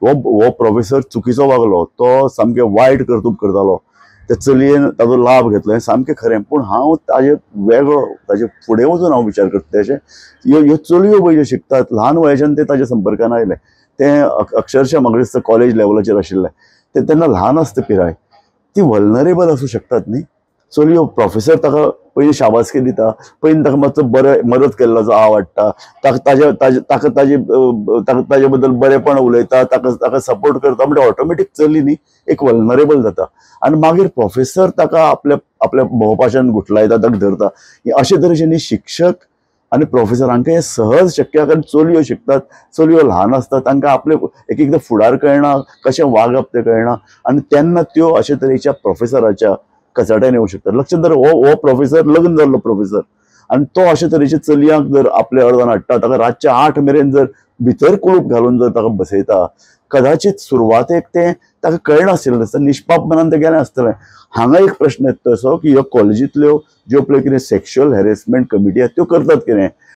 हो प्रोफेसर चुकीचो वागलो, तो सामकें वायट कर्तूब करतालो, त्या चलयेन ताजो लाभ घेतलो हें सामकें खरें. पूण हांव ताजे वेगळो ताजे फुडें वचून हांव विचार करता तेचे ह्यो चलयो पळय ज्यो शिकतात ल्हान वयाच्यान ते ताज्या संपर्कान आयले, ते अक्षरशः म्हाका दिसता कॉलेज लेवलाचेर आशिल्ले ते तेन्ना ल्हान आसता पिराय, ती वल्नरेबल आसूं शकतात न्ही. चलयो प्रोफेसर ताका पयलीं शाबासकी दिता, पयलीं ताका मातसो बरें मदत केल्लो आवडटा, ताजे बद्दल बरेंपण उलयता, ताका सपोर्ट करता, म्हणजे ऑटोमॅटीक चली न्ही एक वल्नरेबल जाता. आनी मागीर प्रोफेसर ताका आपल्या भोंवपाच्यान गुठलायता, ताका धरता. अशे तरेचे न्ही शिक्षक आनी प्रोफेसरांक हें सहज शक्य, कारण चलयो शिकतात, चलयो ल्हान आसतात, तांकां आपले एक एकदां फुडार कळना, कशें वागप तें कळना, आनी तेन्ना त्यो अशे तरेच्या प्रोफेसराच्या कचाट्यान येवंक शकतात. लक्षात धर, हो प्रोफेसर लग्न जाल्लो प्रोफेसर आनी तो अशे तरेच्या चलयांक जर आपल्या अर्दान हाडटा, ताका रातचे 8 मेरेन जर भितर कुळूप घालून जर ताका बसयता, कदाचित सुरवातेक तें ताका कळनाशिल्लें, निश्पाप मनान तें गेलें आसतलें. हांगा एक प्रश्न येता तसो की ह्यो कॉलेजींतल्यो ज्यो पळय कितें सेक्शुअल हॅरेसमेंट कमिटी आसा त्यो करतात कितें,